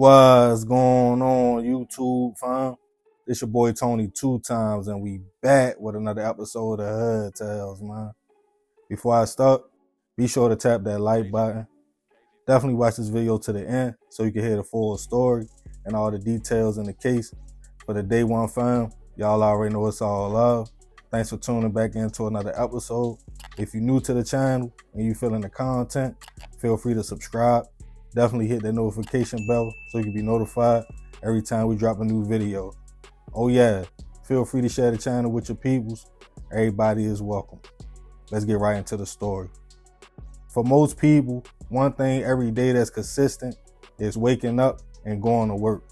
What's going on, YouTube fam? It's your boy Tony 2 times, and we back with another episode of Hood Tales, man. Before I start, be sure to tap that like button. Definitely watch this video to the end so you can hear the full story and all the details in the case. For the day one fam, y'all already know it's all love. Thanks for tuning back into another episode. If you're new to the channel and you feeling the content, feel free to subscribe. Definitely hit that notification bell so you can be notified every time we drop a new video. Oh yeah, feel free to share the channel with your peoples. Everybody is welcome. Let's get right into the story. For most people, one thing every day that's consistent is waking up and going to work.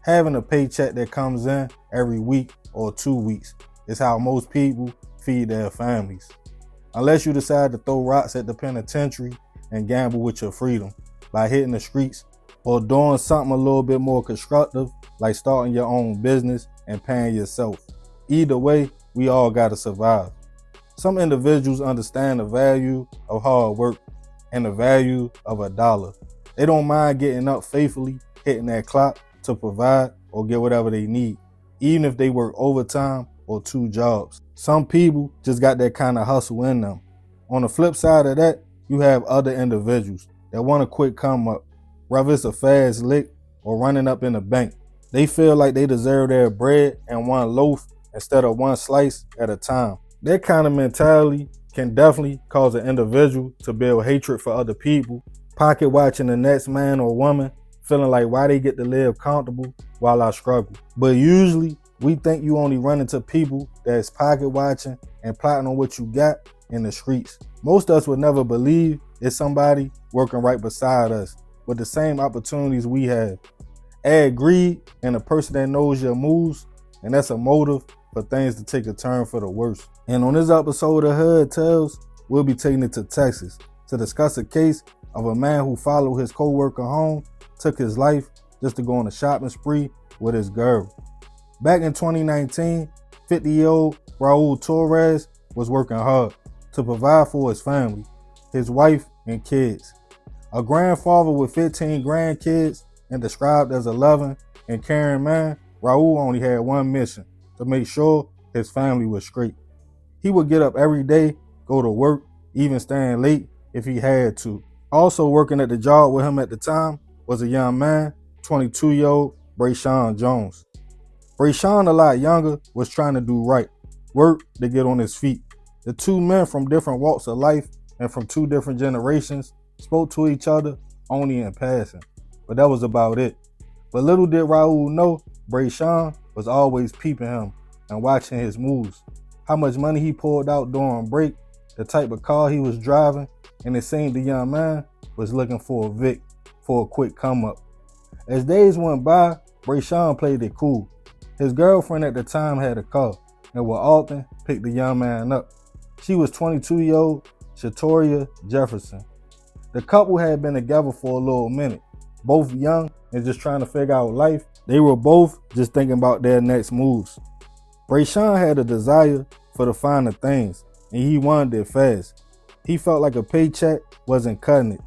Having a paycheck that comes in every week or 2 weeks is how most people feed their families. Unless you decide to throw rocks at the penitentiary and gamble with your freedom by hitting the streets or doing something a little bit more constructive like starting your own business and paying yourself. Either way, we all gotta survive. Some individuals understand the value of hard work and the value of a dollar. They don't mind getting up faithfully, hitting that clock to provide or get whatever they need, even if they work overtime or 2 jobs. Some people just got that kind of hustle in them. On the flip side of that, you have other individuals that want a quick come up, whether it's a fast lick or running up in the bank. They feel like they deserve their bread and one loaf instead of one slice at a time. That kind of mentality can definitely cause an individual to build hatred for other people, pocket watching the next man or woman, feeling like why they get to live comfortable while I struggle. But usually we think you only run into people that's pocket watching and plotting on what you got in the streets. Most of us would never believe it's somebody working right beside us with the same opportunities we have. Add greed and a person that knows your moves, and that's a motive for things to take a turn for the worse. And on this episode of Hood Tales, we'll be taking it to Texas to discuss a case of a man who followed his co-worker home, took his life just to go on a shopping spree with his girl. Back in 2019, 50-year-old Raul Torres was working hard to provide for his family, his wife and kids. A grandfather with 15 grandkids and described as a loving and caring man, Raul only had one mission: to make sure his family was straight. He would get up every day, go to work, even staying late if he had to. Also working at the job with him at the time was a young man, 22-year-old Brayshawn Jones. Brayshawn, a lot younger, was trying to do right, work to get on his feet. The two men from different walks of life and from 2 different generations spoke to each other only in passing, but that was about it. But little did Raul know, Brayshawn was always peeping him and watching his moves, how much money he pulled out during break, the type of car he was driving, and it seemed the young man was looking for a Vic for a quick come up. As days went by, Brayshawn played it cool. His girlfriend at the time had a car and would often pick the young man up. She was 22-year-old Shatoria Jefferson. The couple had been together for a little minute, both young and just trying to figure out life. They were both just thinking about their next moves. Brayshawn had a desire for the finer things, and he wanted it fast. He felt like a paycheck wasn't cutting it.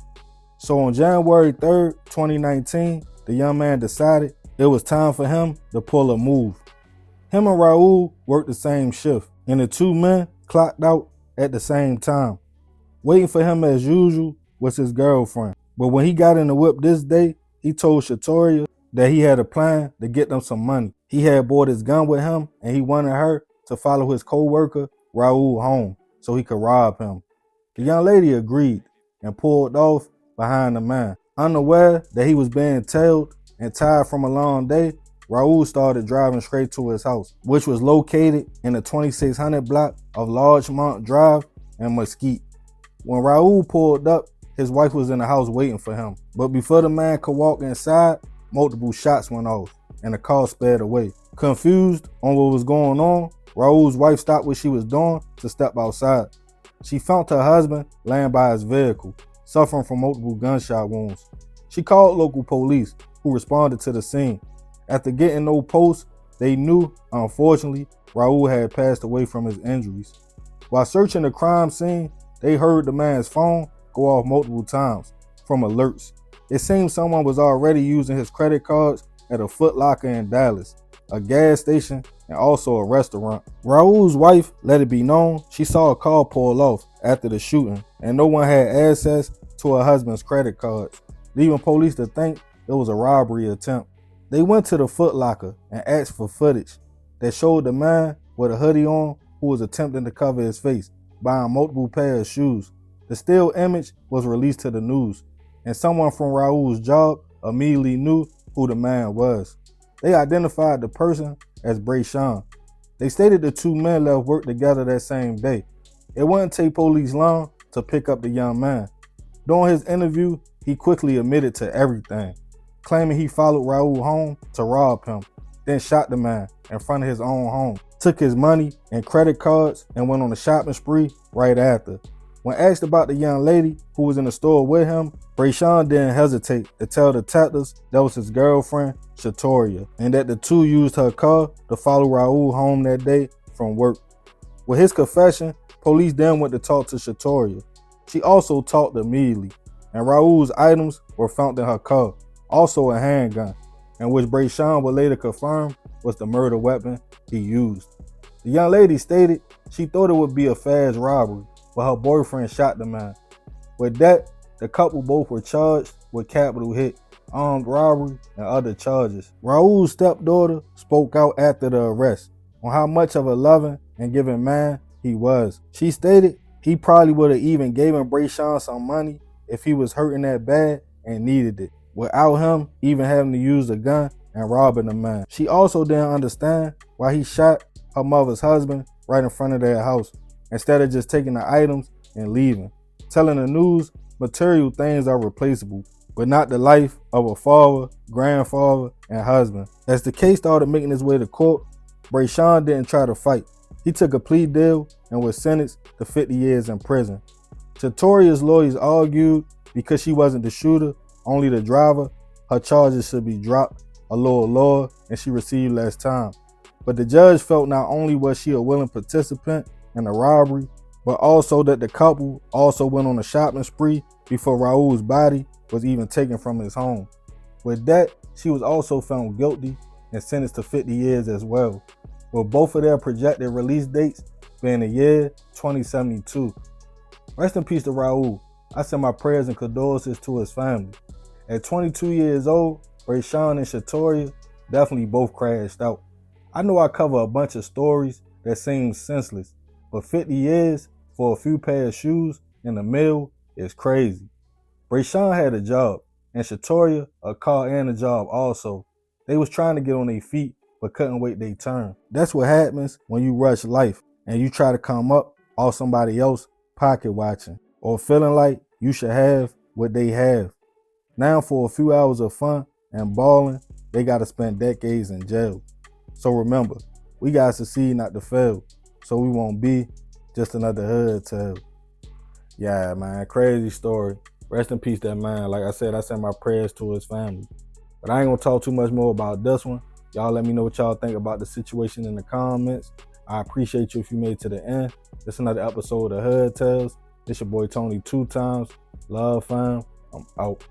So on January 3rd, 2019, the young man decided it was time for him to pull a move. Him and Raul worked the same shift, and the 2 men clocked out at the same time. Waiting for him as usual was his girlfriend. But when he got in the whip this day, he told Shatoria that he had a plan to get them some money. He had brought his gun with him, and he wanted her to follow his co-worker Raul home so he could rob him. The young lady agreed and pulled off behind the man. Unaware that he was being tailed and tired from a long day, Raul started driving straight to his house, which was located in the 2600 block of Largemont Drive in Mesquite. When Raul pulled up, his wife was in the house waiting for him. But before the man could walk inside, multiple shots went off and the car sped away. Confused on what was going on, Raul's wife stopped what she was doing to step outside. She found her husband laying by his vehicle, suffering from multiple gunshot wounds. She called local police, who responded to the scene. After getting no posts, they knew, unfortunately, Raul had passed away from his injuries. While searching the crime scene, they heard the man's phone go off multiple times from alerts. It seems someone was already using his credit cards at a Foot Locker in Dallas, a gas station, and also a restaurant. Raul's wife let it be known she saw a car pull off after the shooting, and no one had access to her husband's credit cards, leaving police to think it was a robbery attempt. They went to the Foot Locker and asked for footage that showed the man with a hoodie on who was attempting to cover his face, buying multiple pairs of shoes. The still image was released to the news, and someone from Raul's job immediately knew who the man was. They identified the person as Brayshawn. They stated the two men left work together that same day. It wouldn't take police long to pick up the young man. During his interview, he quickly admitted to everything, claiming he followed Raul home to rob him, then shot the man in front of his own home, took his money and credit cards, and went on a shopping spree right after. When asked about the young lady who was in the store with him, Brayshawn didn't hesitate to tell detectives that was his girlfriend, Shatoria, and that the two used her car to follow Raul home that day from work. With his confession, police then went to talk to Shatoria. She also talked immediately, and Raul's items were found in her car, also a handgun, and which Brayshawn would later confirm was the murder weapon he used. The young lady stated she thought it would be a fast robbery, but her boyfriend shot the man. With that, the couple both were charged with capital hit, armed robbery, and other charges. Raul's stepdaughter spoke out after the arrest on how much of a loving and giving man he was. She stated he probably would have even given Brayshawn some money if he was hurting that bad and needed it, without him even having to use a gun and robbing the man. She also didn't understand why he shot her mother's husband right in front of their house, instead of just taking the items and leaving. Telling the news material things are replaceable, but not the life of a father, grandfather, and husband. As the case started making its way to court, Brayshawn didn't try to fight. He took a plea deal and was sentenced to 50 years in prison. Shatoria's lawyers argued because she wasn't the shooter, only the driver, her charges should be dropped a little lower and she received less time. But the judge felt not only was she a willing participant in the robbery, but also that the couple also went on a shopping spree before Raul's body was even taken from his home. With that, she was also found guilty and sentenced to 50 years as well, with both of their projected release dates being the year 2072. Rest in peace to Raul. I send my prayers and condolences to his family. At 22 years old, Brayshawn and Shatoria definitely both crashed out. I know I cover a bunch of stories that seem senseless, but 50 years for a few pair of shoes in the mill is crazy. Brayshawn had a job, and Shatoria a car and a job also. They was trying to get on their feet, but couldn't wait their turn. That's what happens when you rush life, and you try to come up off somebody else pocket watching, or feeling like you should have what they have. Now for a few hours of fun and balling, they gotta spend decades in jail. So remember, we gotta succeed not to fail, so we won't be just another hood tale. Yeah, man, crazy story. Rest in peace, that man. Like I said, I send my prayers to his family. But I ain't gonna talk too much more about this one. Y'all let me know what y'all think about the situation in the comments. I appreciate you if you made it to the end. This is another episode of Hood Tales. It's your boy Tony 2 times. Love, fam. I'm out.